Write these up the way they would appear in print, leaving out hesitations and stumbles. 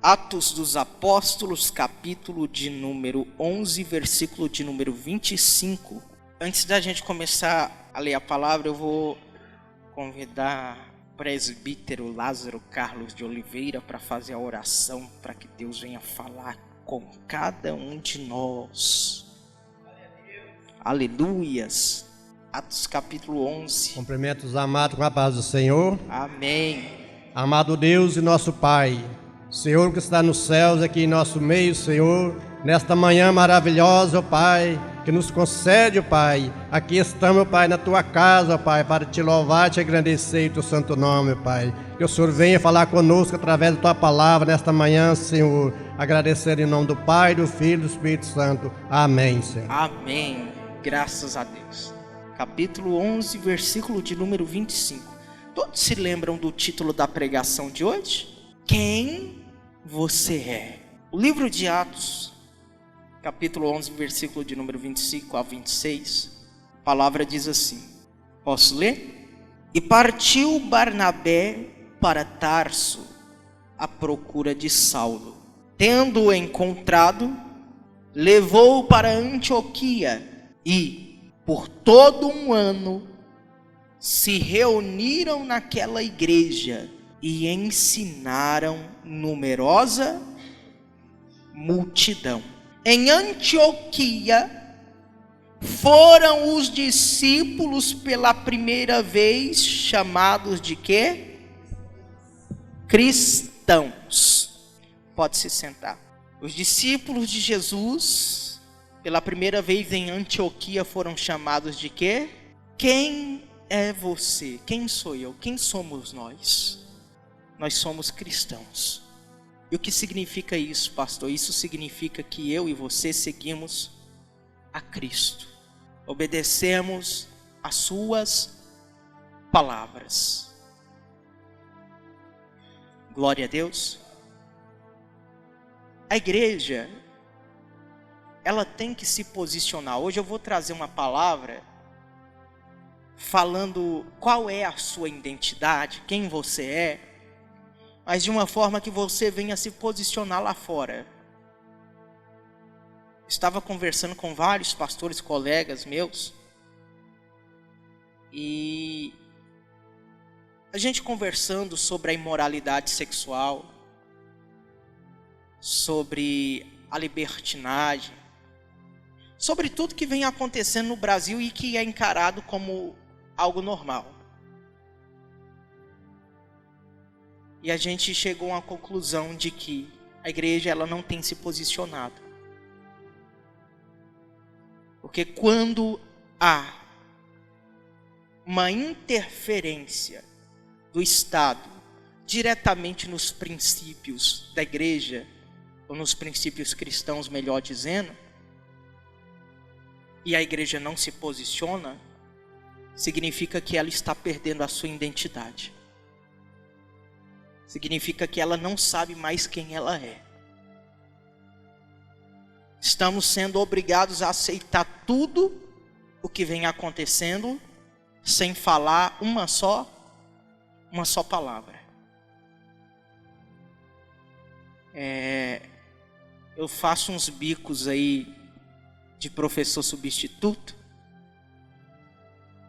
Atos dos Apóstolos, capítulo de número 11, versículo de número 25. Antes da gente começar a ler a palavra, eu vou convidar o presbítero Lázaro Carlos de Oliveira para fazer a oração, para que Deus venha falar com cada um de nós. Aleluias. Atos capítulo 11. Cumprimento os amados com a paz do Senhor. Amém. Amado Deus e nosso Pai, Senhor que está nos céus, aqui em nosso meio, Senhor, nesta manhã maravilhosa, ó Pai, que nos concede, ó Pai. Aqui estamos, ó Pai, na Tua casa, ó Pai, para te louvar, te agradecer em Teu santo nome, ó Pai. Que o Senhor venha falar conosco através da Tua palavra nesta manhã, Senhor. Agradecer em nome do Pai, do Filho e do Espírito Santo. Amém, Senhor. Amém. Graças a Deus. Capítulo 11, versículo de número 25. Todos se lembram do título da pregação de hoje? Quem você é? O livro de Atos, capítulo 11, versículo de número 25 a 26, a palavra diz assim, posso ler? E partiu Barnabé para Tarso à procura de Saulo. Tendo-o encontrado, levou-o para Antioquia e, por todo um ano, se reuniram naquela igreja e ensinaram numerosa multidão. Em Antioquia foram os discípulos pela primeira vez chamados de quê? Cristãos. Pode se sentar. Os discípulos de Jesus, pela primeira vez em Antioquia, foram chamados de quê? Quem é você? Quem sou eu? Quem somos nós? Nós somos cristãos. E o que significa isso, pastor? Isso significa que eu e você seguimos a Cristo. Obedecemos às suas palavras. Glória a Deus. A igreja, ela tem que se posicionar. Hoje eu vou trazer uma palavra falando qual é a sua identidade, quem você é, mas de uma forma que você venha se posicionar lá fora. Estava conversando com vários pastores, colegas meus, e a gente conversando sobre a imoralidade sexual, sobre a libertinagem, sobre tudo que vem acontecendo no Brasil e que é encarado como algo normal. E a gente chegou a uma conclusão de que a igreja ela não tem se posicionado. Porque quando há uma interferência do Estado diretamente nos princípios da igreja, ou nos princípios cristãos, melhor dizendo, e a igreja não se posiciona, significa que ela está perdendo a sua identidade. Significa que ela não sabe mais quem ela é. Estamos sendo obrigados a aceitar tudo o que vem acontecendo sem falar uma só palavra. Eu faço uns bicos aí de professor substituto,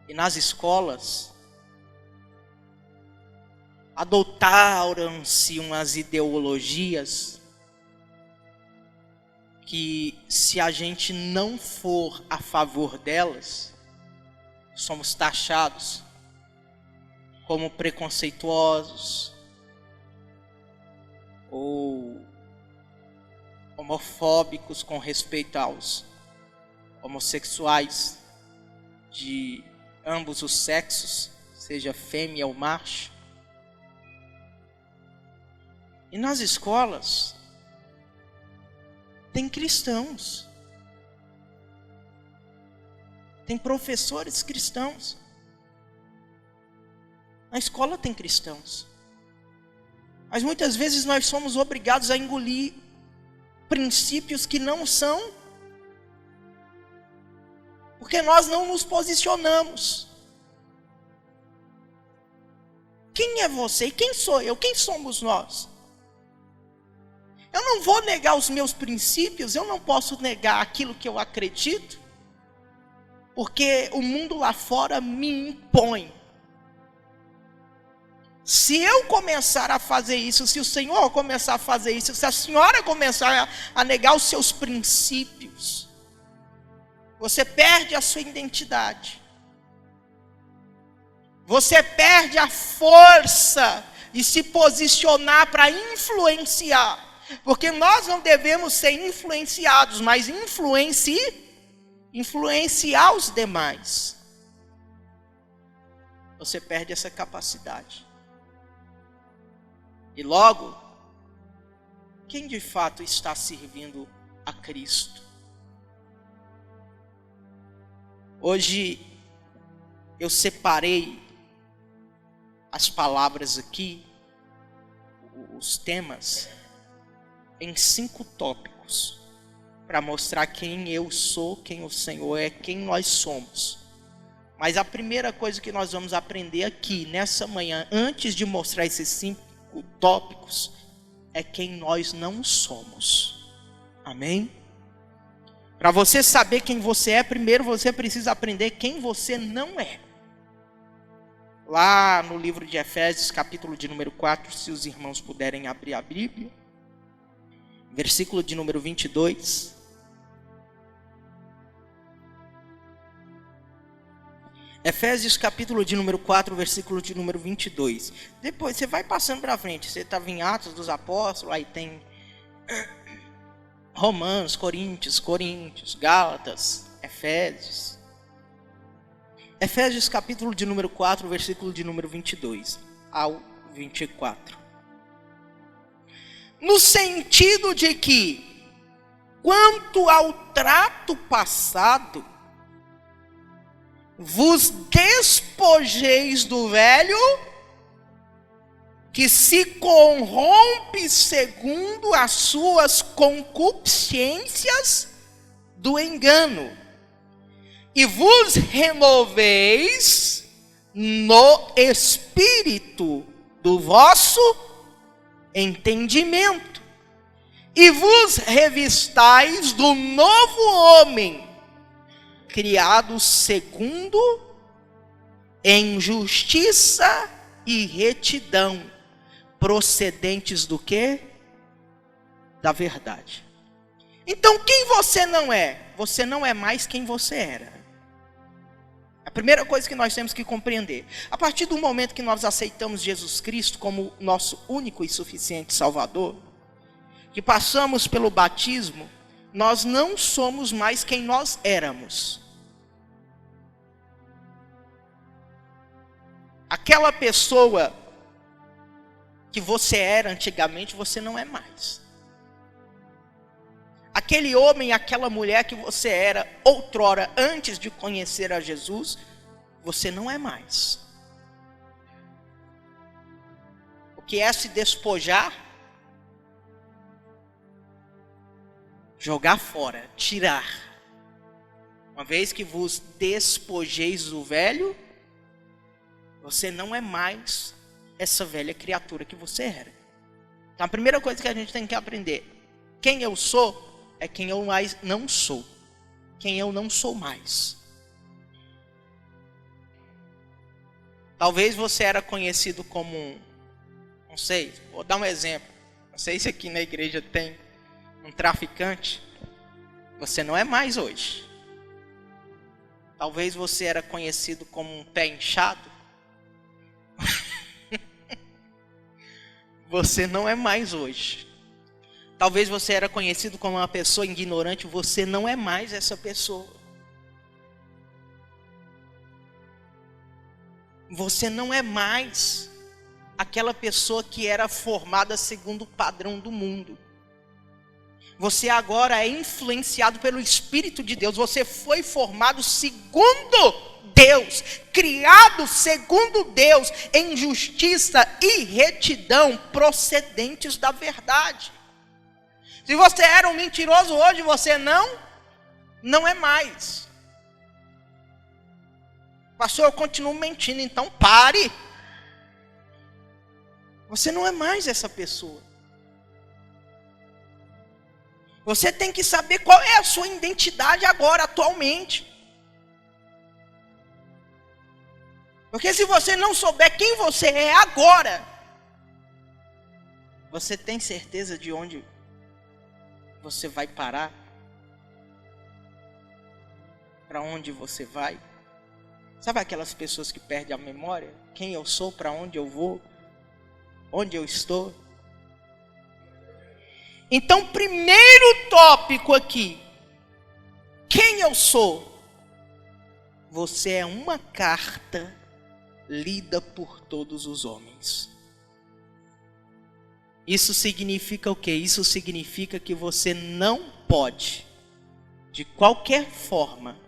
e nas escolas adotaram-se umas ideologias que, se a gente não for a favor delas, somos taxados como preconceituosos ou homofóbicos com respeito aos homossexuais de ambos os sexos, seja fêmea ou macho. E nas escolas tem cristãos, tem professores cristãos. Na escola tem cristãos. Mas muitas vezes nós somos obrigados a engolir princípios que não são, porque nós não nos posicionamos. Quem é você e quem sou eu? Quem somos nós? Eu não vou negar os meus princípios, eu não posso negar aquilo que eu acredito, porque o mundo lá fora me impõe. Se eu começar a fazer isso, se o Senhor começar a fazer isso, se a senhora começar a negar os seus princípios, você perde a sua identidade. Você perde a força de se posicionar para influenciar. Porque nós não devemos ser influenciados, mas influenciar os demais. Você perde essa capacidade. E logo, quem de fato está servindo a Cristo? Hoje eu separei as palavras aqui, os temas, em 5 tópicos, para mostrar quem eu sou, quem o Senhor é, quem nós somos. Mas a primeira coisa que nós vamos aprender aqui, nessa manhã, antes de mostrar esses 5 tópicos, é quem nós não somos. Amém? Para você saber quem você é, primeiro você precisa aprender quem você não é. Lá no livro de Efésios, capítulo de número 4, se os irmãos puderem abrir a Bíblia, versículo de número 22. Efésios capítulo de número 4, versículo de número 22. Depois você vai passando para frente. Você estava em Atos dos Apóstolos, aí tem Romanos, Coríntios, Gálatas, Efésios. Efésios capítulo de número 4, versículo de número 22 ao 24. No sentido de que, quanto ao trato passado, vos despojeis do velho, que se corrompe segundo as suas concupiscências do engano, e vos renoveis no espírito do vosso entendimento, e vos revistais do novo homem, criado segundo em justiça e retidão, procedentes do quê? Da verdade. Então, quem você não é? Você não é mais quem você era. A primeira coisa que nós temos que compreender, a partir do momento que nós aceitamos Jesus Cristo como nosso único e suficiente Salvador, que passamos pelo batismo, nós não somos mais quem nós éramos. Aquela pessoa que você era antigamente, você não é mais. Aquele homem, aquela mulher que você era outrora, antes de conhecer a Jesus, você não é mais. O que é se despojar? Jogar fora, tirar. Uma vez que vos despojeis do velho, você não é mais essa velha criatura que você era. Então a primeira coisa que a gente tem que aprender, quem eu sou, é quem eu mais não sou. Quem eu não sou mais. Talvez você era conhecido como não sei, vou dar um exemplo. Não sei se aqui na igreja tem um traficante. Você não é mais hoje. Talvez você era conhecido como um pé inchado. Você não é mais hoje. Talvez você era conhecido como uma pessoa ignorante, você não é mais essa pessoa. Você não é mais aquela pessoa que era formada segundo o padrão do mundo. Você agora é influenciado pelo Espírito de Deus. Você foi formado segundo Deus, criado segundo Deus, em justiça e retidão, procedentes da verdade. Se você era um mentiroso hoje, você não é mais. Pastor, eu continuo mentindo, então pare. Você não é mais essa pessoa. Você tem que saber qual é a sua identidade agora, atualmente. Porque se você não souber quem você é agora, você tem certeza de onde você vai parar? Para onde você vai? Sabe aquelas pessoas que perdem a memória? Quem eu sou, para onde eu vou, onde eu estou? Então, primeiro tópico aqui. Quem eu sou? Você é uma carta lida por todos os homens. Isso significa o quê? Isso significa que você não pode, de qualquer forma,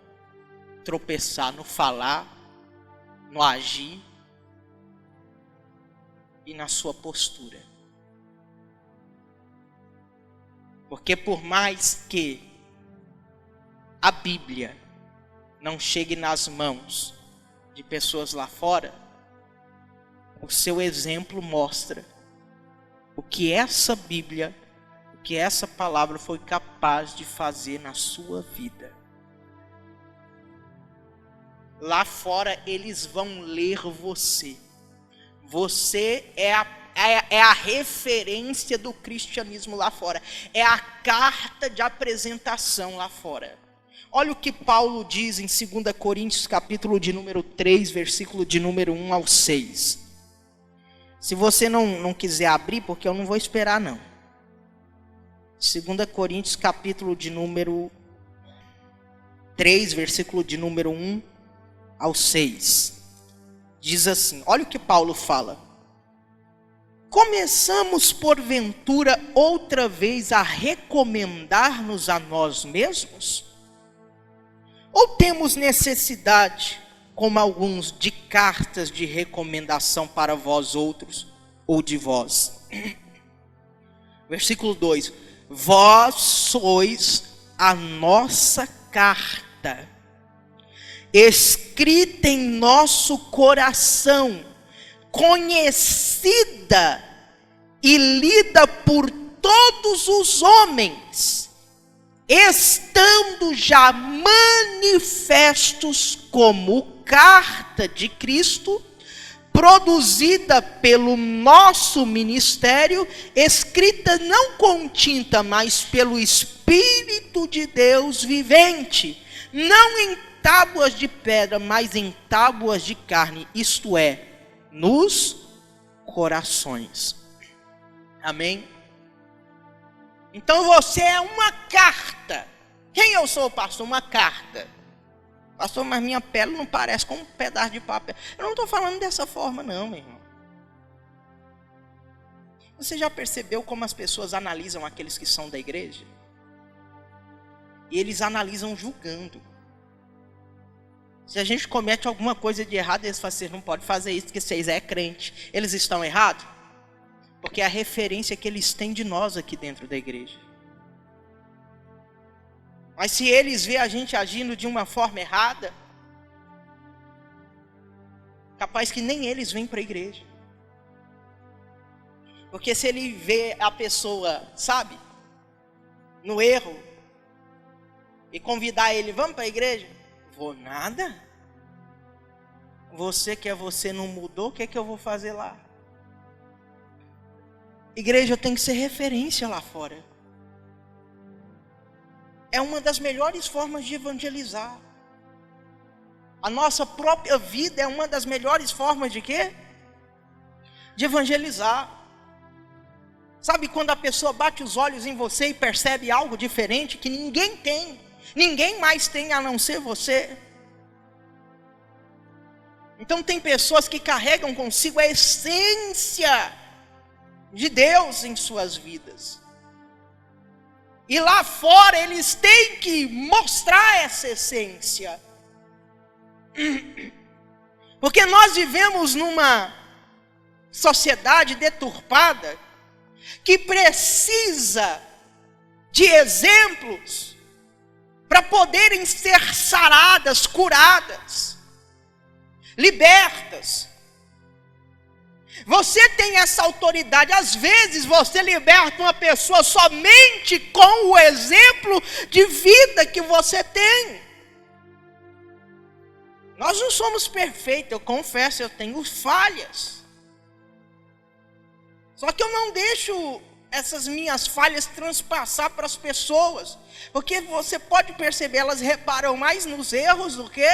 tropeçar no falar, no agir e na sua postura. Porque por mais que a Bíblia não chegue nas mãos de pessoas lá fora, o seu exemplo mostra o que essa Bíblia, o que essa palavra foi capaz de fazer na sua vida. Lá fora eles vão ler você. Você é a referência do cristianismo lá fora. É a carta de apresentação lá fora. Olha o que Paulo diz em 2 Coríntios, capítulo de número 3, versículo de número 1 ao 6. Se você não quiser abrir, porque eu não vou esperar não. 2 Coríntios, capítulo de número 3, versículo de número 1 ao 6. Diz assim, olha o que Paulo fala. Começamos porventura outra vez a recomendar-nos a nós mesmos? Ou temos necessidade, como alguns, de cartas de recomendação para vós outros, ou de vós? Versículo 2. Vós sois a nossa carta, escrita em nosso coração, conhecida e lida por todos os homens, estando já manifestos como carta de Cristo, produzida pelo nosso ministério, escrita não com tinta, mas pelo Espírito de Deus vivente, não em tábuas de pedra, mas em tábuas de carne, isto é, nos corações. Amém? Então você é uma carta. Quem eu sou, pastor? Uma carta. Pastor, mas minha pele não parece com um pedaço de papel. Eu não estou falando dessa forma não, meu irmão. Você já percebeu como as pessoas analisam aqueles que são da igreja? E eles analisam julgando. Se a gente comete alguma coisa de errado, eles falam assim, não pode fazer isso, porque vocês é crente. Eles estão errados? Porque é a referência que eles têm de nós aqui dentro da igreja. Mas se eles veem a gente agindo de uma forma errada, capaz que nem eles vêm para a igreja. Porque se ele vê a pessoa, sabe, no erro, e convidar ele, vamos para a igreja? Vou nada. Você que é você não mudou, o que é que eu vou fazer lá? Igreja tem que ser referência lá fora. É uma das melhores formas de evangelizar. A nossa própria vida é uma das melhores formas de quê? De evangelizar. Sabe quando a pessoa bate os olhos em você e percebe algo diferente que ninguém tem? Ninguém mais tem a não ser você. Então tem pessoas que carregam consigo a essência de Deus em suas vidas. E lá fora eles têm que mostrar essa essência. Porque nós vivemos numa sociedade deturpada que precisa de exemplos para poderem ser saradas, curadas, libertas. Você tem essa autoridade. Às vezes você liberta uma pessoa somente com o exemplo de vida que você tem. Nós não somos perfeitos, eu confesso, eu tenho falhas. Só que eu não deixo essas minhas falhas transpassar para as pessoas. Porque você pode perceber, elas reparam mais nos erros do que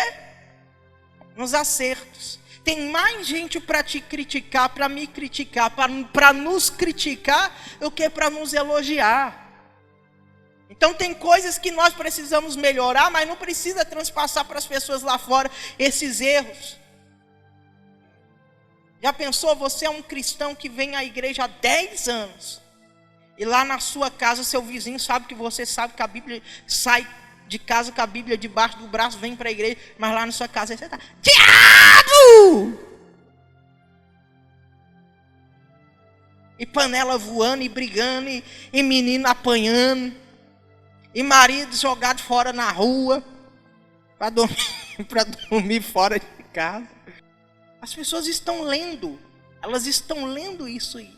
nos acertos. Tem mais gente para te criticar, para me criticar, para nos criticar, do que para nos elogiar. Então tem coisas que nós precisamos melhorar, mas não precisa transpassar para as pessoas lá fora esses erros. Já pensou, você é um cristão que vem à igreja há 10 anos, e lá na sua casa seu vizinho sabe que você sabe que a Bíblia, sai de casa com a Bíblia debaixo do braço, vem para a igreja, mas lá na sua casa você está, diabo! E panela voando, e brigando, e menino apanhando, e marido jogado fora na rua, para dormir fora de casa. As pessoas estão lendo, elas estão lendo isso aí,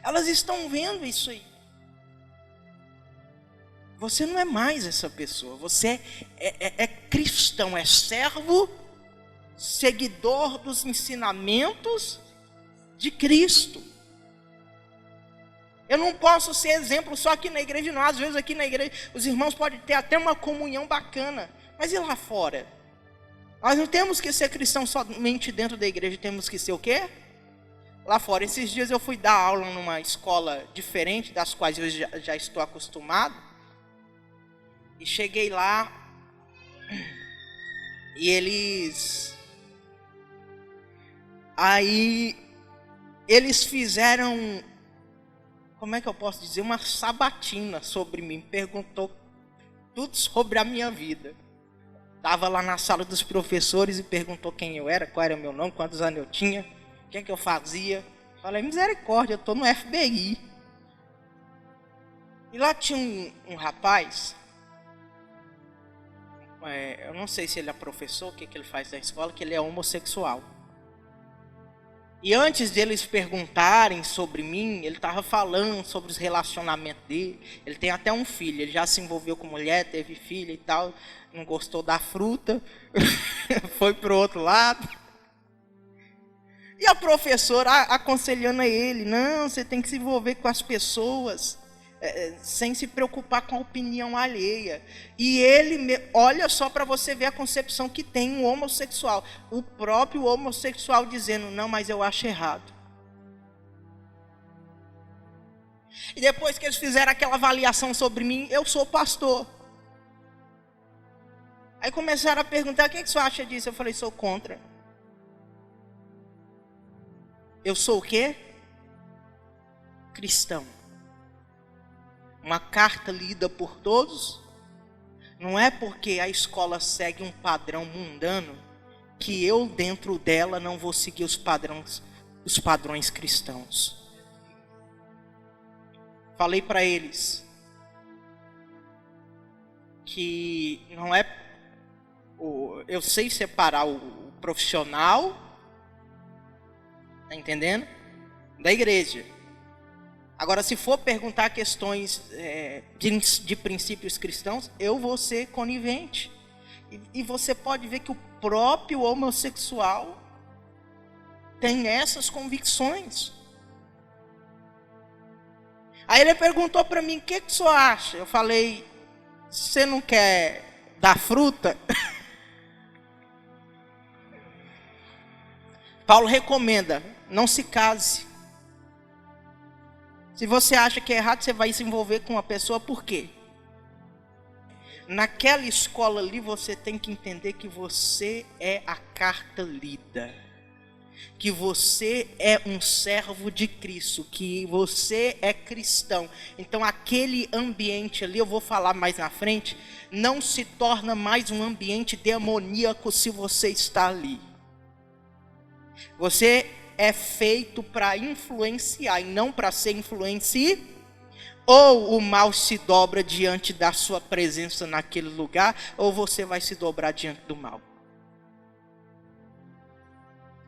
elas estão vendo isso aí. Você não é mais essa pessoa, você é cristão, é servo, seguidor dos ensinamentos de Cristo. Eu não posso ser exemplo só aqui na igreja, não. Às vezes aqui na igreja os irmãos podem ter até uma comunhão bacana, mas e lá fora? Nós não temos que ser cristãos somente dentro da igreja, temos que ser o quê? Lá fora. Esses dias eu fui dar aula numa escola diferente das quais eu já estou acostumado. E cheguei lá e eles fizeram, como é que eu posso dizer, uma sabatina sobre mim, perguntou tudo sobre a minha vida. Estava lá na sala dos professores e perguntou quem eu era, qual era o meu nome, quantos anos eu tinha, o que é que eu fazia. Falei, misericórdia, eu estou no FBI. E lá tinha um rapaz, eu não sei se ele é professor, o que ele faz na escola, que ele é homossexual. E antes de eles perguntarem sobre mim, ele estava falando sobre os relacionamentos dele. Ele tem até um filho, ele já se envolveu com mulher, teve filho e tal, não gostou da fruta, foi para o outro lado. E a professora aconselhando a ele, não, você tem que se envolver com as pessoas, sem se preocupar com a opinião alheia. E ele, olha só para você ver a concepção que tem um homossexual. O próprio homossexual dizendo, não, mas eu acho errado. E depois que eles fizeram aquela avaliação sobre mim, eu sou pastor. Aí começaram a perguntar, o que você acha disso? Eu falei, sou contra. Eu sou o quê? Cristão. Uma carta lida por todos, não é porque a escola segue um padrão mundano que eu dentro dela não vou seguir os padrões cristãos. Falei para eles que não é, eu sei separar o profissional, tá entendendo? Da igreja. Agora, se for perguntar questões de princípios cristãos, eu vou ser conivente. E você pode ver que o próprio homossexual tem essas convicções. Aí ele perguntou para mim, o que você acha? Eu falei, você não quer dar fruta? Paulo recomenda, não se case. Se você acha que é errado, você vai se envolver com uma pessoa, por quê? Naquela escola ali, você tem que entender que você é a carta lida. Que você é um servo de Cristo, que você é cristão. Então aquele ambiente ali, eu vou falar mais na frente, não se torna mais um ambiente demoníaco se você está ali. Você é feito para influenciar e não para ser influenciado. Ou o mal se dobra diante da sua presença naquele lugar, ou você vai se dobrar diante do mal.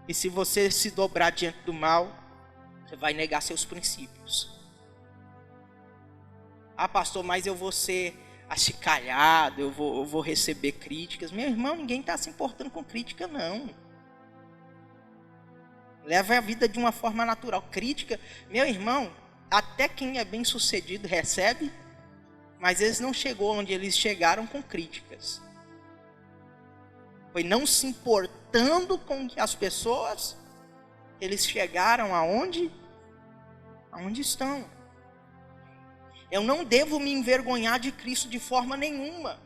E se você se dobrar diante do mal, Você vai negar seus princípios. Ah, pastor, mas eu vou ser achicalhado, eu vou receber críticas. Meu irmão, ninguém está se importando com crítica, não. Leva a vida de uma forma natural. Crítica, meu irmão, até quem é bem sucedido recebe, mas eles não chegou onde eles chegaram com críticas. Foi não se importando com as pessoas, eles chegaram aonde estão. Eu não devo me envergonhar de Cristo de forma nenhuma.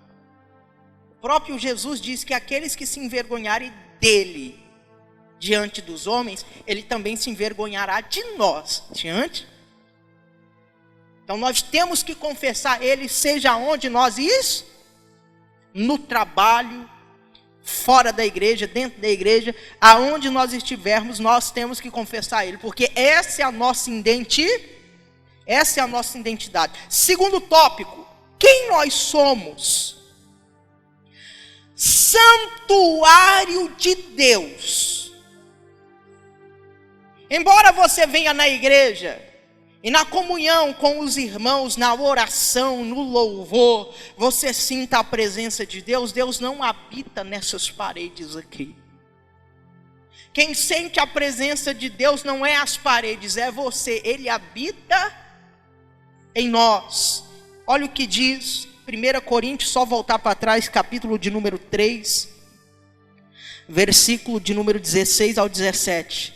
O próprio Jesus diz que aqueles que se envergonharem dele diante dos homens, ele também se envergonhará de nós diante. Então nós temos que confessar ele, seja onde nós isso, no trabalho, fora da igreja, dentro da igreja, aonde nós estivermos, nós temos que confessar ele, porque essa é a nossa identidade. Segundo tópico, quem nós somos? Santuário de Deus. Embora você venha na igreja e na comunhão com os irmãos, na oração, no louvor, você sinta a presença de Deus, Deus não habita nessas paredes aqui. Quem sente a presença de Deus não é as paredes, é você. Ele habita em nós. Olha o que diz 1 Coríntios, só voltar para trás, capítulo de número 3, versículo de número 16 ao 17.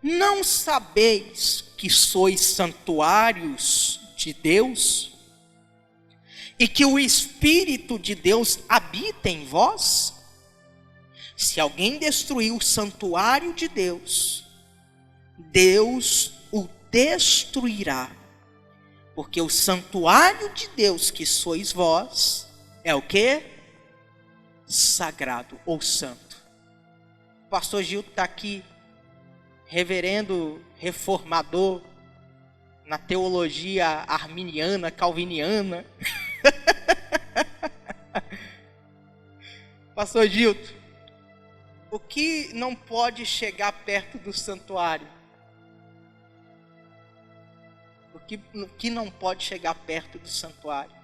Não sabeis que sois santuários de Deus e que o Espírito de Deus habita em vós? Se alguém destruir o santuário de Deus, Deus o destruirá, porque o santuário de Deus que sois vós é o quê? Sagrado ou santo. O pastor Gil está aqui, reverendo reformador na teologia arminiana, calviniana. Pastor Gilton, o que não pode chegar perto do santuário? O que não pode chegar perto do santuário?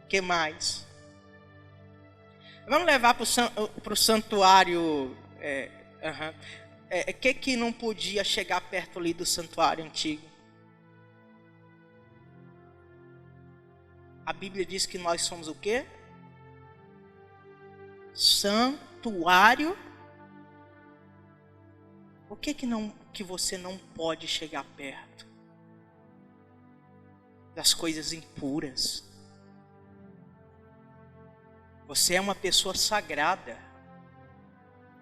O que mais? Vamos levar para o santuário. Que não podia chegar perto ali do santuário antigo? A Bíblia diz que nós somos o quê? Santuário. O que você não pode chegar perto? Das coisas impuras. Você é uma pessoa sagrada.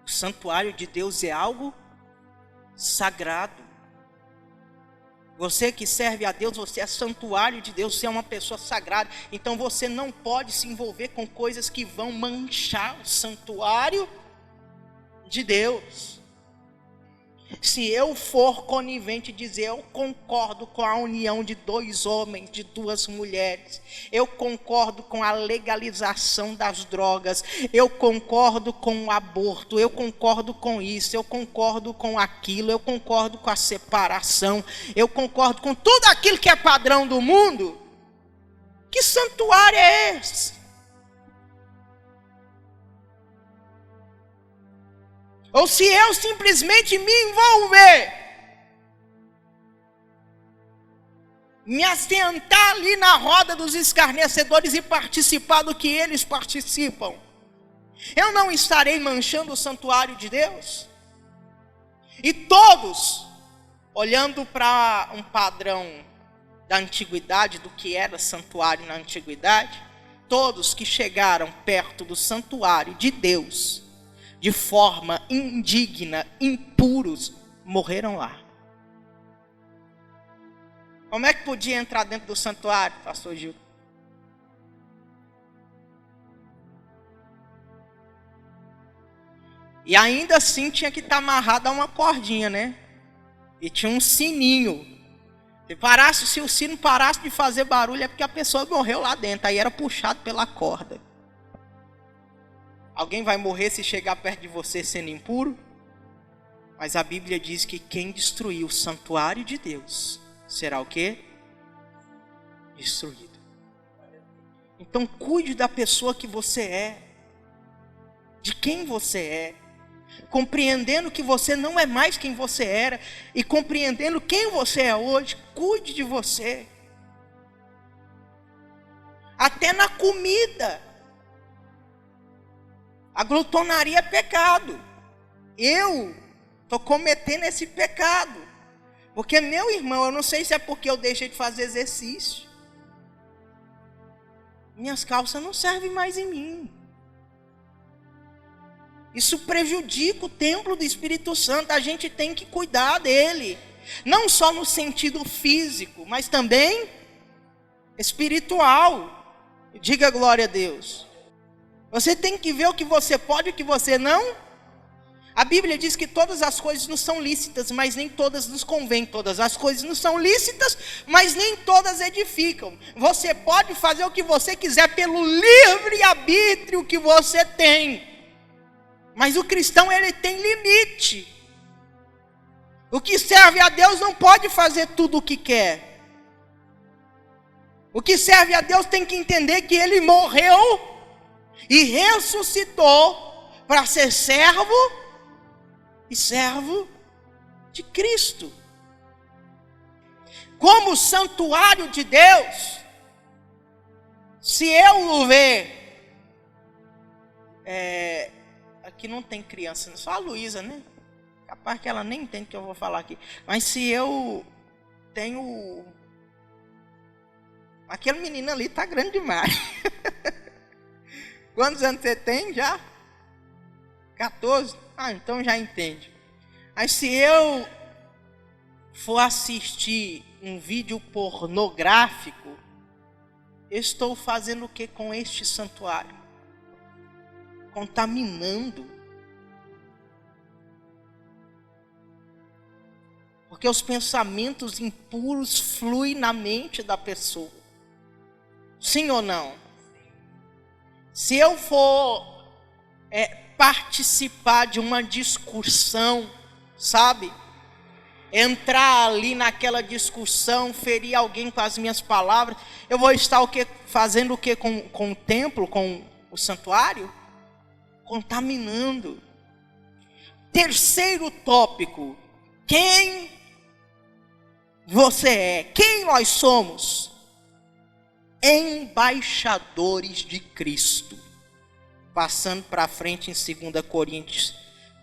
O santuário de Deus é algo sagrado. Você que serve a Deus, você é santuário de Deus, você é uma pessoa sagrada. Então você não pode se envolver com coisas que vão manchar o santuário de Deus. Se eu for conivente dizer, eu concordo com a união de 2 homens, de 2 mulheres, eu concordo com a legalização das drogas, eu concordo com o aborto, eu concordo com isso, eu concordo com aquilo, eu concordo com a separação, eu concordo com tudo aquilo que é padrão do mundo, que santuário é esse? Ou se eu simplesmente me envolver, me assentar ali na roda dos escarnecedores e participar do que eles participam, eu não estarei manchando o santuário de Deus? E todos, olhando para um padrão da antiguidade, do que era santuário na antiguidade, todos que chegaram perto do santuário de Deus, de forma indigna, impuros, morreram lá. Como é que podia entrar dentro do santuário, pastor Gil? E ainda assim tinha que estar amarrado a uma cordinha, né? E tinha um sininho. Se o sino parasse de fazer barulho, é porque a pessoa morreu lá dentro. Aí era puxado pela corda. Alguém vai morrer se chegar perto de você sendo impuro? Mas a Bíblia diz que quem destruir o santuário de Deus será o quê? Destruído. Então cuide da pessoa que você é, de quem você é, compreendendo que você não é mais quem você era e compreendendo quem você é hoje. Cuide de você. Até na comida. A glutonaria é pecado. Eu estou cometendo esse pecado. Porque, meu irmão, eu não sei se é porque eu deixei de fazer exercício. Minhas calças não servem mais em mim. Isso prejudica o templo do Espírito Santo. A gente tem que cuidar dele. Não só no sentido físico, mas também espiritual. Diga glória a Deus. Você tem que ver o que você pode e o que você não. A Bíblia diz que todas as coisas não são lícitas, mas nem todas nos convêm. Todas as coisas não são lícitas, mas nem todas edificam. Você pode fazer o que você quiser pelo livre arbítrio que você tem. Mas o cristão, ele tem limite. O que serve a Deus não pode fazer tudo o que quer. O que serve a Deus tem que entender que ele morreu e ressuscitou para ser servo e servo de Cristo. Como santuário de Deus, se eu o ver, aqui não tem criança, só a Luísa, né? Capaz que ela nem entende o que eu vou falar aqui. Mas se eu tenho... Aquele menino ali tá grande demais. Quantos anos você tem já? 14? Ah, então já entende. Aí se eu for assistir um vídeo pornográfico, eu estou fazendo o que com este santuário? Contaminando. Porque os pensamentos impuros fluem na mente da pessoa. Sim ou não? Se eu for participar de uma discussão, sabe? Entrar ali naquela discussão, ferir alguém com as minhas palavras, eu vou estar fazendo o que com o templo, com o santuário? Contaminando. Terceiro tópico. Quem você é? Quem nós somos? Embaixadores de Cristo. Passando para frente em 2 Coríntios,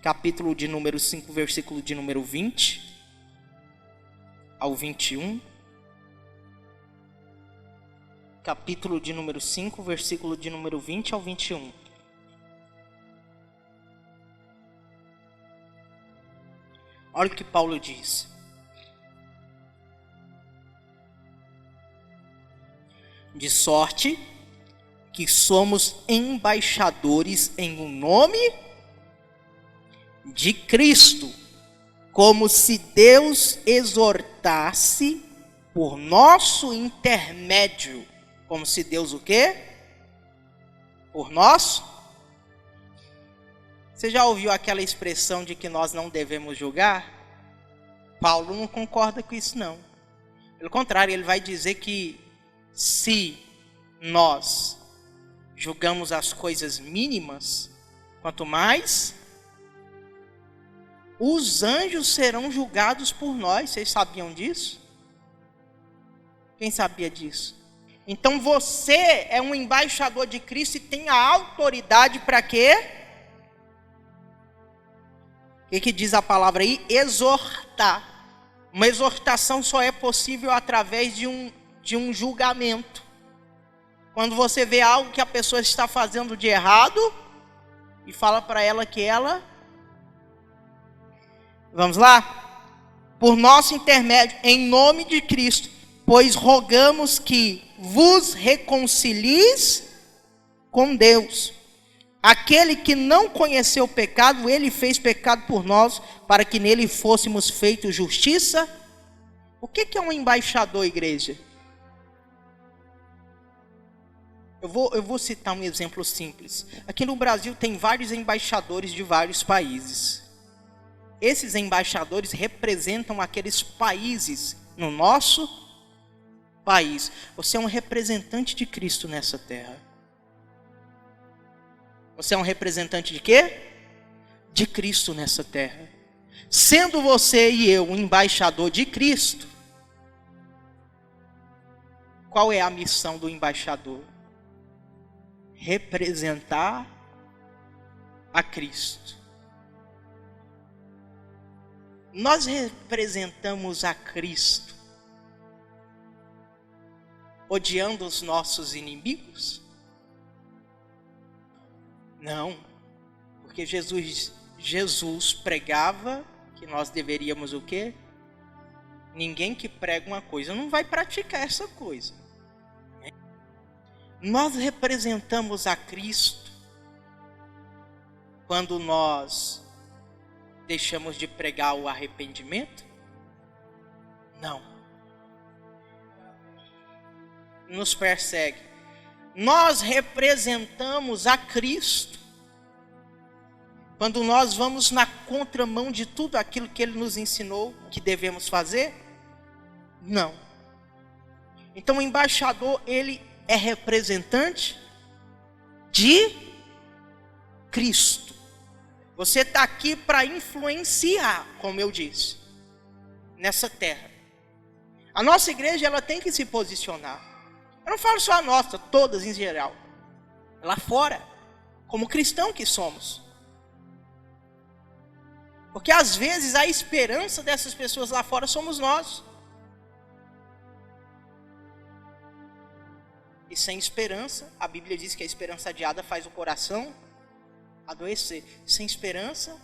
capítulo de número 5, versículo de número 20 ao 21. Capítulo de número 5, versículo de número 20 ao 21. Olha o que Paulo diz. De sorte que somos embaixadores em um nome de Cristo, como se Deus exortasse por nosso intermédio. Como se Deus o quê? Por nós? Você já ouviu aquela expressão de que nós não devemos julgar? Paulo não concorda com isso não. Pelo contrário, ele vai dizer que se nós julgamos as coisas mínimas, quanto mais os anjos serão julgados por nós. Vocês sabiam disso? Quem sabia disso? Então você é um embaixador de Cristo e tem a autoridade para quê? O que diz a palavra aí? Exortar. Uma exortação só é possível através de um julgamento. Quando você vê algo que a pessoa está fazendo de errado e fala para ela que ela... Vamos lá? Por nosso intermédio, em nome de Cristo, pois rogamos que vos reconcilieis com Deus. Aquele que não conheceu o pecado, ele fez pecado por nós, para que nele fôssemos feitos justiça. O que é um embaixador, igreja? Eu vou citar um exemplo simples. Aqui no Brasil tem vários embaixadores de vários países. Esses embaixadores representam aqueles países no nosso país. Você é um representante de Cristo nessa terra. Você é um representante de quê? De Cristo nessa terra. Sendo você e eu um embaixador de Cristo, qual é a missão do embaixador? Representar a Cristo. Nós representamos a Cristo odiando os nossos inimigos? Não, porque Jesus pregava que nós deveríamos o quê? Ninguém que prega uma coisa não vai praticar essa coisa. Nós representamos a Cristo quando nós deixamos de pregar o arrependimento? Não. Nos persegue. Nós representamos a Cristo quando nós vamos na contramão de tudo aquilo que Ele nos ensinou que devemos fazer? Não. Então o embaixador, ele é representante de Cristo. Você está aqui para influenciar, como eu disse, nessa terra. A nossa igreja, ela tem que se posicionar. Eu não falo só a nossa, todas em geral. Lá fora, como cristão que somos. Porque às vezes a esperança dessas pessoas lá fora somos nós. E sem esperança, a Bíblia diz que a esperança adiada faz o coração adoecer. Sem esperança,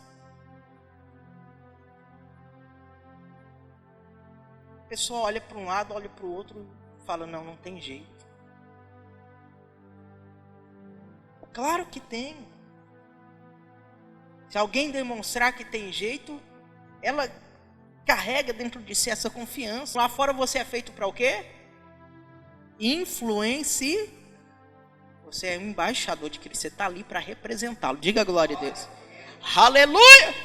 a pessoa olha para um lado, olha para o outro e fala, não tem jeito. Claro que tem. Se alguém demonstrar que tem jeito, ela carrega dentro de si essa confiança. Lá fora você é feito para o quê? Influencie. Você é um embaixador de Cristo. Você está ali para representá-lo. Diga a glória a Deus. Aleluia!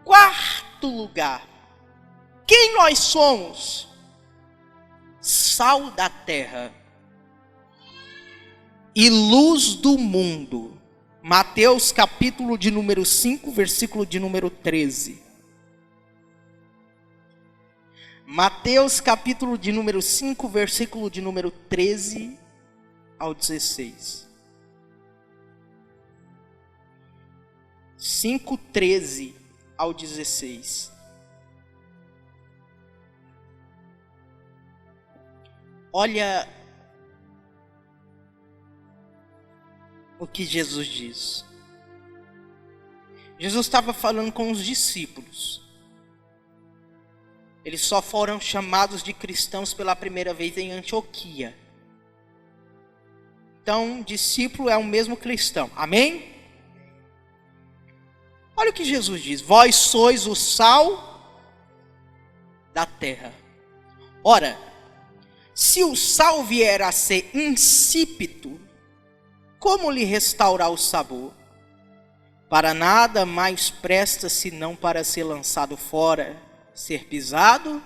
Quarto lugar. Quem nós somos? Sal da terra e luz do mundo. Mateus capítulo de número 5, versículo de número 13. Mateus capítulo de número 5, versículo de número 13 ao 16. 5, 13 ao 16. Olha o que Jesus diz. Jesus estava falando com os discípulos. Eles só foram chamados de cristãos pela primeira vez em Antioquia. Então, discípulo é o mesmo cristão. Amém? Olha o que Jesus diz. Vós sois o sal da terra. Ora, se o sal vier a ser insípido, como lhe restaurar o sabor? Para nada mais presta senão para ser lançado fora, ser pisado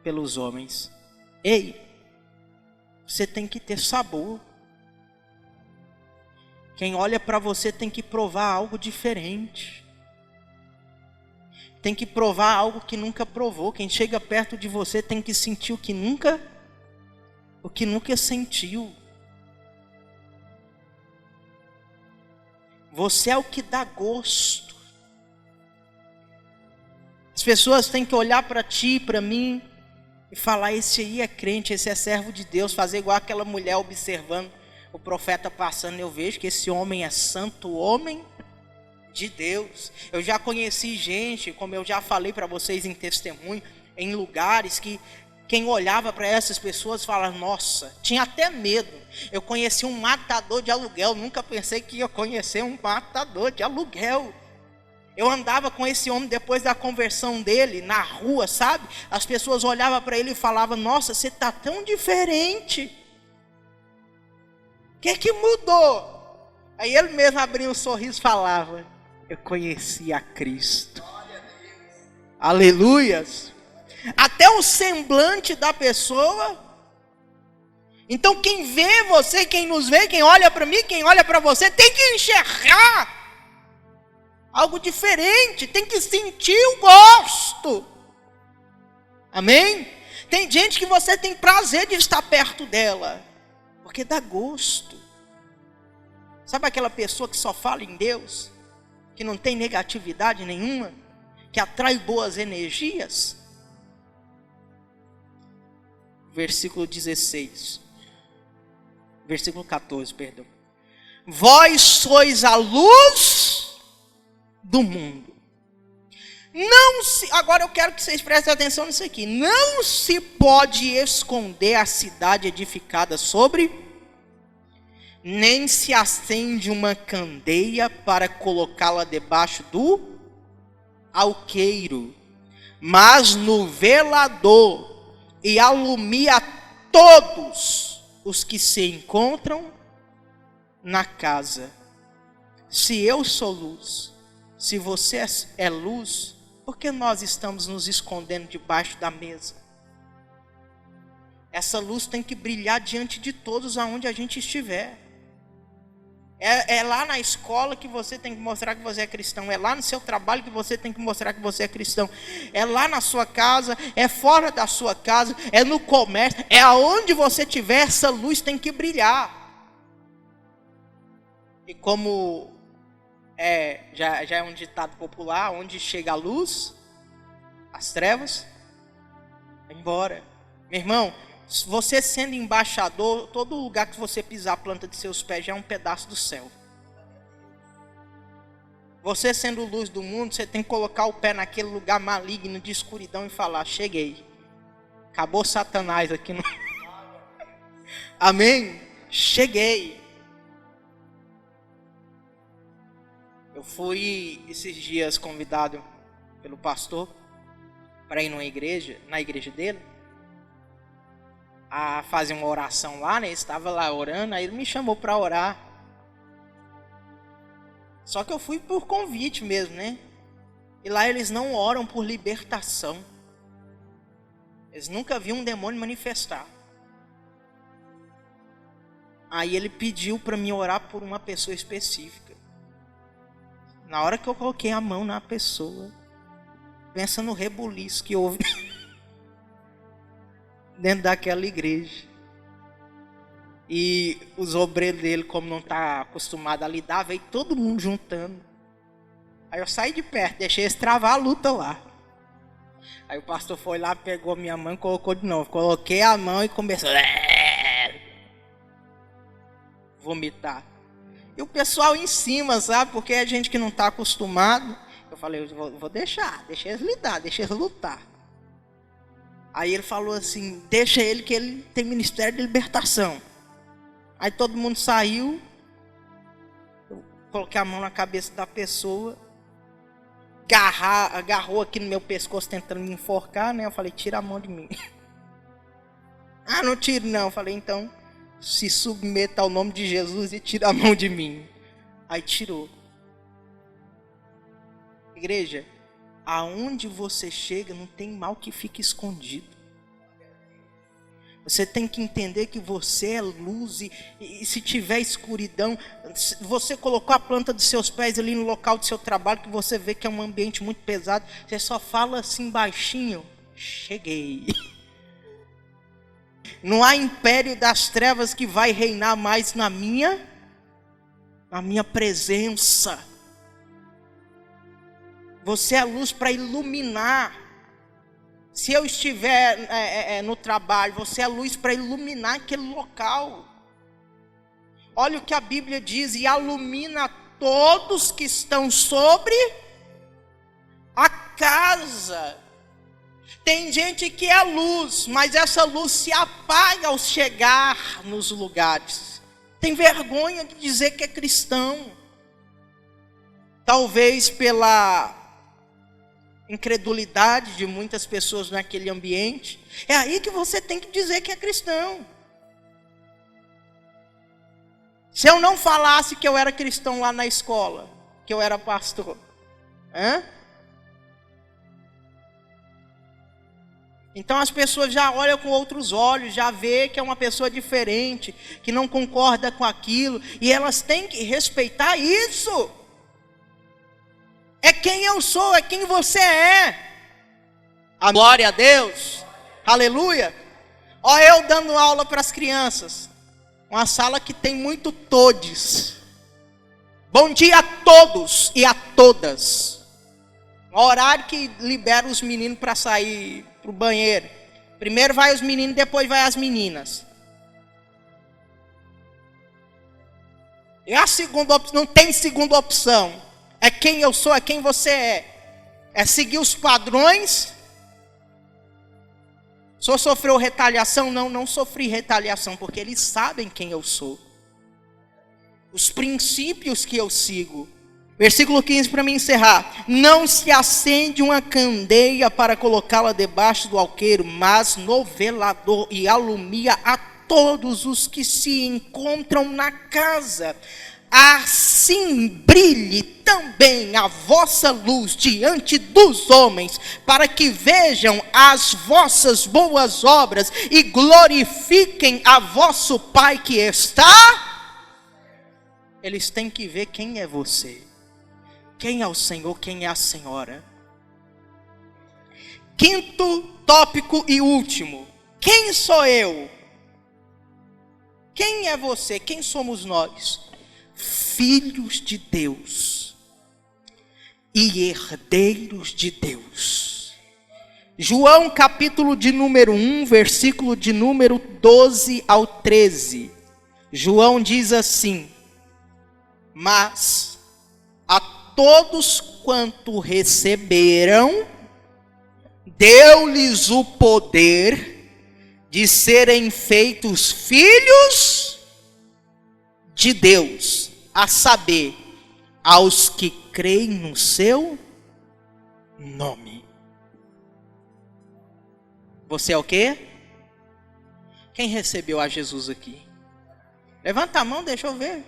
pelos homens. Ei, você tem que ter sabor. Quem olha para você tem que provar algo diferente. Tem que provar algo que nunca provou. Quem chega perto de você tem que sentir o que nunca sentiu. Você é o que dá gosto. As pessoas têm que olhar para ti, para mim, e falar, esse aí é crente, esse é servo de Deus. Fazer igual aquela mulher observando o profeta passando. Eu vejo que esse homem é santo, homem de Deus. Eu já conheci gente, como eu já falei para vocês em testemunho, em lugares que quem olhava para essas pessoas falava, nossa, tinha até medo. Eu conheci um matador de aluguel, nunca pensei que ia conhecer um matador de aluguel. Eu andava com esse homem depois da conversão dele, na rua, sabe? As pessoas olhavam para ele e falavam, nossa, você está tão diferente. O que mudou? Aí ele mesmo abria um sorriso e falava, eu conheci a Cristo. Aleluias. Até o semblante da pessoa. Então quem vê você, quem nos vê, quem olha para mim, quem olha para você, tem que enxergar algo diferente, tem que sentir o gosto. Amém? Tem gente que você tem prazer de estar perto dela, porque dá gosto. Sabe aquela pessoa que só fala em Deus, que não tem negatividade nenhuma, que atrai boas energias? Versículo 14, perdão. Vós sois a luz do mundo. Agora eu quero que vocês prestem atenção nisso aqui. Não se pode esconder a cidade edificada sobre, nem se acende uma candeia para colocá-la debaixo do alqueiro, mas no velador, e alumia todos os que se encontram na casa. Se eu sou luz, se você é luz, por que nós estamos nos escondendo debaixo da mesa? Essa luz tem que brilhar diante de todos aonde a gente estiver. É lá na escola que você tem que mostrar que você é cristão. É lá no seu trabalho que você tem que mostrar que você é cristão. É lá na sua casa, é fora da sua casa, é no comércio. É aonde você estiver, essa luz tem que brilhar. E como já é um ditado popular, onde chega a luz, as trevas, vai embora. Meu irmão, você sendo embaixador, todo lugar que você pisar a planta de seus pés já é um pedaço do céu. Você sendo luz do mundo, você tem que colocar o pé naquele lugar maligno de escuridão e falar, cheguei. Acabou Satanás aqui no... Amém? Cheguei. Eu fui esses dias convidado pelo pastor para ir na igreja dele, a fazer uma oração lá, né? Ele estava lá orando, aí ele me chamou para orar. Só que eu fui por convite mesmo, né? E lá eles não oram por libertação. Eles nunca viram um demônio manifestar. Aí ele pediu para mim orar por uma pessoa específica. Na hora que eu coloquei a mão na pessoa, pensa no rebuliço que houve dentro daquela igreja. E os obreiros dele, como não está acostumado a lidar, veio todo mundo juntando. Aí eu saí de perto, deixei eles travar a luta lá. Aí o pastor foi lá, pegou minha mão e colocou de novo. Coloquei a mão e começou a vomitar. E o pessoal em cima, sabe? Porque é gente que não está acostumado. Eu falei, eu vou deixar, deixa eles lidar, deixa eles lutar. Aí ele falou assim, deixa ele que ele tem ministério de libertação. Aí todo mundo saiu, eu coloquei a mão na cabeça da pessoa, agarrou aqui no meu pescoço tentando me enforcar, né? Eu falei, tira a mão de mim. Ah, não tiro não. Eu falei, então se submeta ao nome de Jesus e tira a mão de mim. Aí tirou. Igreja, aonde você chega não tem mal que fique escondido. Você tem que entender que você é luz e se tiver escuridão, você colocou a planta dos seus pés ali no local do seu trabalho, que você vê que é um ambiente muito pesado, você só fala assim baixinho, cheguei. Não há império das trevas que vai reinar mais na minha presença. Você é luz para iluminar. Se eu estiver no trabalho, você é luz para iluminar aquele local. Olha o que a Bíblia diz, e ilumina todos que estão sobre a casa. Tem gente que é luz, mas essa luz se apaga ao chegar nos lugares. Tem vergonha de dizer que é cristão. talvez pela incredulidade de muitas pessoas naquele ambiente. É aí que você tem que dizer que é cristão. Se eu não falasse que eu era cristão lá na escola, que eu era pastor, então as pessoas já olham com outros olhos, já vê que é uma pessoa diferente, que não concorda com aquilo, e elas têm que respeitar isso. É quem eu sou, é quem você é. A glória a Deus, aleluia. Olha eu dando aula para as crianças, uma sala que tem muito todes. Bom dia a todos e a todas. O horário que libera os meninos para sair para o banheiro. Primeiro vai os meninos, depois vai as meninas. E a segunda opção, não tem segunda opção. É quem eu sou, é quem você é. É seguir os padrões. O senhor sofreu retaliação? Não sofri retaliação, porque eles sabem quem eu sou. Os princípios que eu sigo. Versículo 15 para me encerrar. Não se acende uma candeia para colocá-la debaixo do alqueiro, mas no velador, e alumia a todos os que se encontram na casa. Assim brilhe também a vossa luz diante dos homens, para que vejam as vossas boas obras e glorifiquem a vosso Pai que está. Eles têm que ver quem é você. Quem é o Senhor, quem é a Senhora. Quinto tópico e último. Quem sou eu? Quem é você? Quem somos nós? Filhos de Deus e herdeiros de Deus. João capítulo de número 1, versículo de número 12 ao 13. João diz assim: mas a todos quanto receberam, deu-lhes o poder de serem feitos filhos de Deus, a saber, aos que creem no seu nome. Você é o quê? Quem recebeu a Jesus aqui? Levanta a mão, deixa eu ver.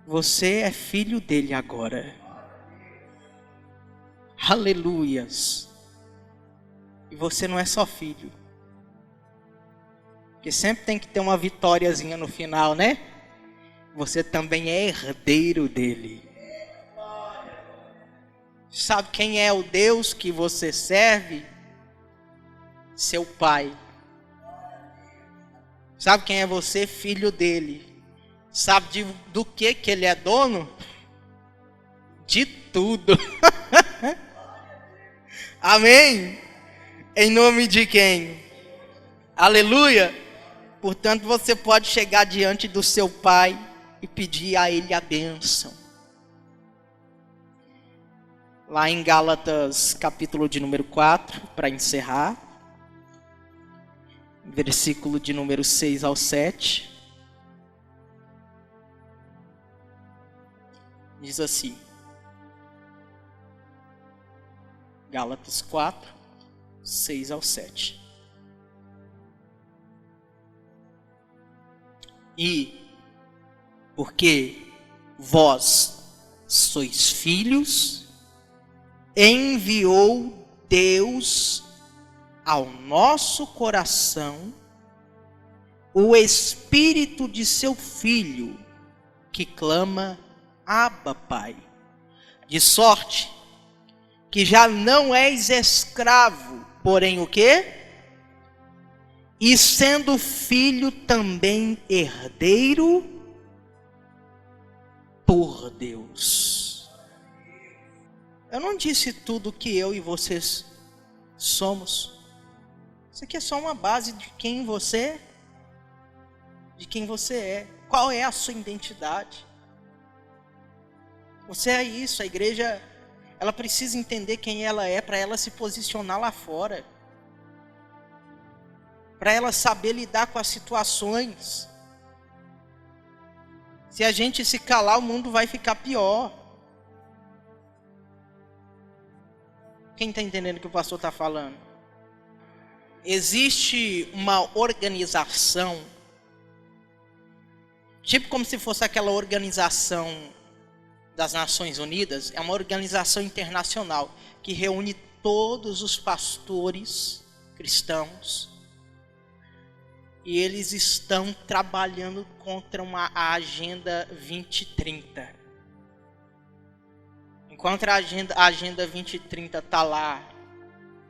Você é filho dele agora. Aleluias. E você não é só filho. Porque sempre tem que ter uma vitóriazinha no final, né? Você também é herdeiro dele. Sabe quem é o Deus que você serve? Seu pai. Sabe quem é você? Filho dele. Sabe do que ele é dono? De tudo. Amém? Em nome de quem? Aleluia. Portanto, você pode chegar diante do seu pai e pedir a ele a bênção. Lá em Gálatas, capítulo de número 4, para encerrar. Versículo de número 6 ao 7. Diz assim. Gálatas 4, 6 ao 7. E porque vós sois filhos, enviou Deus ao nosso coração o Espírito de seu Filho, que clama: Abba, Pai. De sorte que já não és escravo, porém o quê? E sendo filho também herdeiro por Deus. Eu não disse tudo que eu e vocês somos. Isso aqui é só uma base de quem você é. Qual é a sua identidade? Você é isso. A igreja, ela precisa entender quem ela é para ela se posicionar lá fora. Para ela saber lidar com as situações. Se a gente se calar, o mundo vai ficar pior. Quem está entendendo o que o pastor está falando? Existe uma organização, tipo como se fosse aquela organização das Nações Unidas, é uma organização internacional que reúne todos os pastores cristãos e eles estão trabalhando contra a Agenda 2030. Enquanto a Agenda 2030 está lá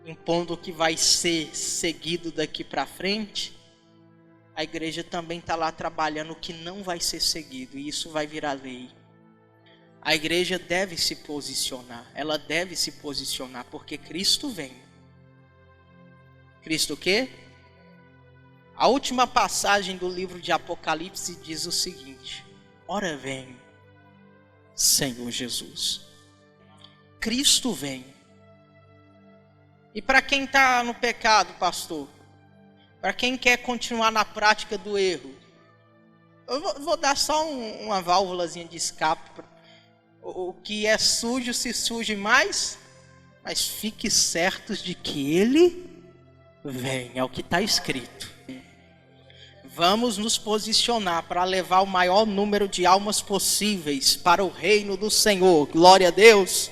impondo o que vai ser seguido daqui para frente, a igreja também está lá trabalhando o que não vai ser seguido, e isso vai virar lei. A igreja deve se posicionar, ela deve se posicionar, porque Cristo vem. Cristo o quê? A última passagem do livro de Apocalipse diz o seguinte: ora vem, Senhor Jesus. Cristo vem. E para quem está no pecado, pastor, para quem quer continuar na prática do erro, eu vou dar só uma válvulazinha de escape. O que é sujo se suje mais, mas fique certos de que Ele vem, é o que está escrito. Vamos nos posicionar para levar o maior número de almas possíveis para o reino do Senhor. Glória a Deus.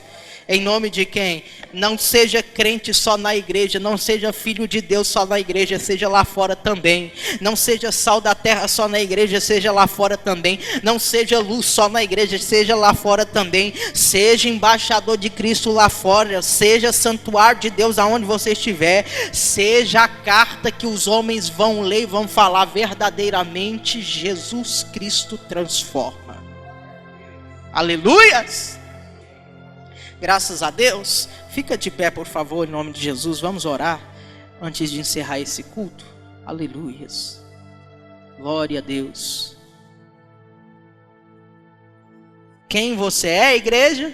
Em nome de quem? Não seja crente só na igreja, não seja filho de Deus só na igreja, seja lá fora também. Não seja sal da terra só na igreja, seja lá fora também. Não seja luz só na igreja, seja lá fora também. Seja embaixador de Cristo lá fora, seja santuário de Deus aonde você estiver. Seja a carta que os homens vão ler e vão falar verdadeiramente: Jesus Cristo transforma. Aleluias! Graças a Deus. Fica de pé, por favor, em nome de Jesus. Vamos orar antes de encerrar esse culto. Aleluias. Glória a Deus. Quem você é, igreja?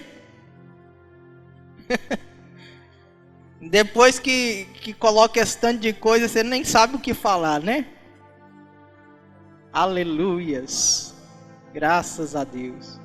Depois que coloca esse tanto de coisa, você nem sabe o que falar, né? Aleluias. Graças a Deus.